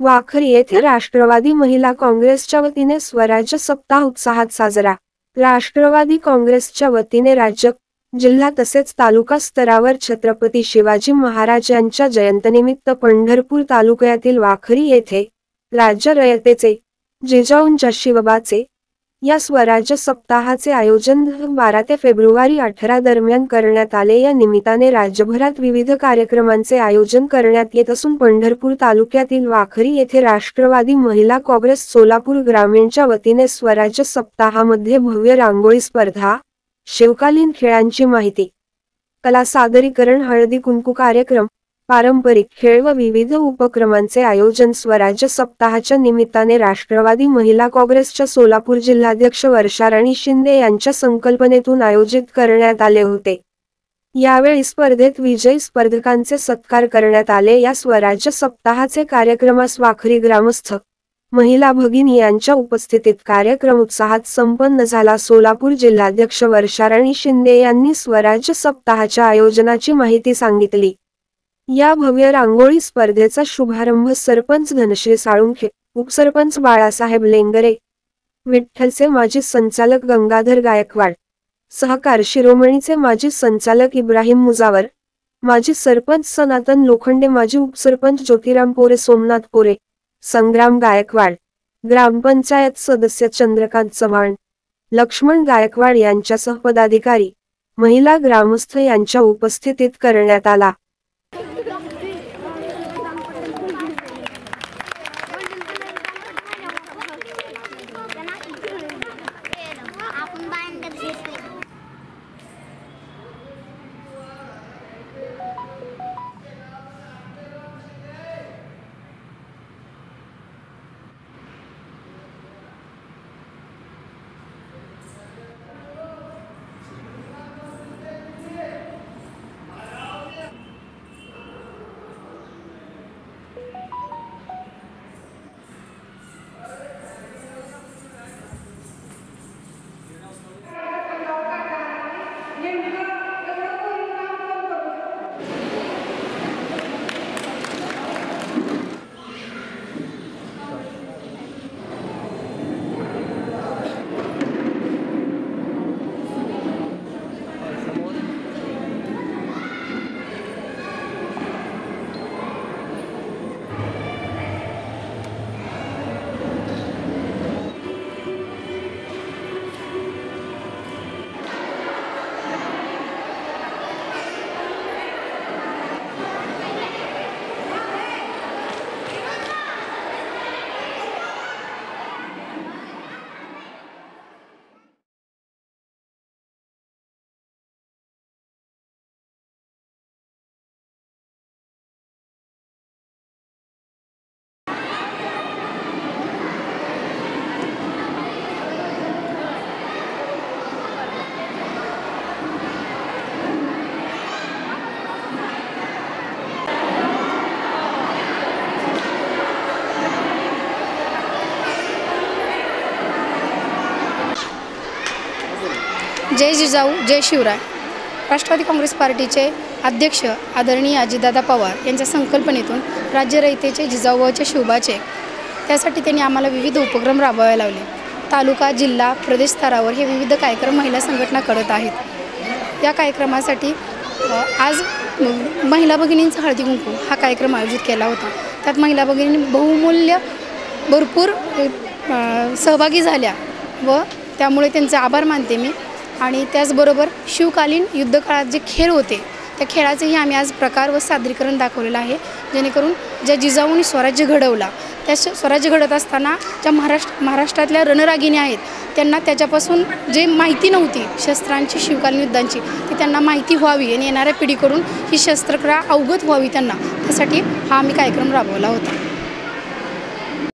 वाखरी येथे राष्ट्रवादी महिला काँग्रेसच्या वतीने स्वराज्य सप्ताह उत्साहात साजरा। राष्ट्रवादी काँग्रेसच्या वतीने राज्य, जिल्हा तसेच तालुका स्तरावर छत्रपती शिवाजी महाराज यांच्या जयंतीनिमित्त पंढरपूर तालुक्यातील वाखरी येथे राज्य रयतेचे, जिजाऊंच्या शिवबाचे या स्वराज्य सप्ताहाचे आयोजन 12 ते फेब्रुवारी 18 दरम्यान करण्यात आले। या निमित्ताने राज्यभरात विविध कार्यक्रमांचे आयोजन करण्यात येत असून पंढरपूर तालुक्यातील वाखरी येथे राष्ट्रवादी महिला काँग्रेस सोलापूर ग्रामीणच्या वतीने स्वराज्य सप्ताहामध्ये भव्य रांगोळी स्पर्धा, शिवकालीन खेळांची माहिती, कला सादरीकरण, हळदी कुंकू कार्यक्रम, पारंपरिक खेळ व विविध उपक्रमांचे आयोजन स्वराज्य सप्ताहाच्या निमित्ताने राष्ट्रवादी महिला काँग्रेसच्या सोलापूर जिल्हाध्यक्ष वर्षाराणी शिंदे यांच्या संकल्पनेतून आयोजित करण्यात आले होते। यावेळी स्पर्धेत विजयी स्पर्धकांचे सत्कार करण्यात आले। या स्वराज्य सप्ताहाचे कार्यक्रमास वाखरी ग्रामस्थ, महिला भगिनी यांच्या उपस्थितीत कार्यक्रम उत्साहात संपन्न झाला। सोलापूर जिल्हाध्यक्ष वर्षाराणी शिंदे यांनी स्वराज्य सप्ताहाच्या आयोजनाची माहिती सांगितली। या भव्य रांगोळी स्पर्धेचा शुभारंभ सरपंच धनश्री साळुंखे, उपसरपंच बाळासाहेब लेंगरे, विठ्ठलचे माजी संचालक गंगाधर गायकवाड, सहकार शिरोमणीचे माजी संचालक इब्राहिम मुजावर, माजी सरपंच सनातन लोखंडे, माजी उपसरपंच ज्योतिराम पोरे, सोमनाथ पोरे, संग्राम गायकवाड, ग्रामपंचायत सदस्य चंद्रकांत चव्हाण, लक्ष्मण गायकवाड यांच्यासह पदाधिकारी, महिला ग्रामस्थ यांच्या उपस्थितीत करण्यात आला। जय जिजाऊ जय शिवराय। राष्ट्रवादी काँग्रेस पार्टीचे अध्यक्ष आदरणीय अजितदादा पवार यांच्या संकल्पनेतून राज्य रयतेचे, जिजाऊचे, शिवबाचे त्यासाठी त्यांनी आम्हाला विविध उपक्रम राबवावे लावले। तालुका, जिल्हा, प्रदेश स्तरावर हे विविध कार्यक्रम महिला संघटना करत आहेत। या कार्यक्रमासाठी आज महिला भगिनींचा हळदी कुंकू हा कार्यक्रम आयोजित केला होता। त्यात महिला भगिनी बहुमूल्य भरपूर सहभागी झाल्या व त्यामुळे त्यांचे आभार मानते मी। आणि त्याचबरोबर शिवकालीन युद्धकाळात जे खेळ होते त्या खेळाचेही आम्ही आज प्रकार व सादरीकरण दाखवलेलं आहे, जेणेकरून ज्या जिजाऊंनी स्वराज्य घडवला त्या स्वराज्य घडत असताना ज्या महाराष्ट्रातल्या रणरागिणी आहेत त्यांना त्याच्यापासून जे माहिती नव्हती शस्त्रांची, शिवकालीन युद्धांची, ती त्यांना माहिती व्हावी आणि येणाऱ्या पिढीकडून ही शस्त्रक्रिया अवगत व्हावी त्यांना, त्यासाठी हा आम्ही कार्यक्रम राबवला होता।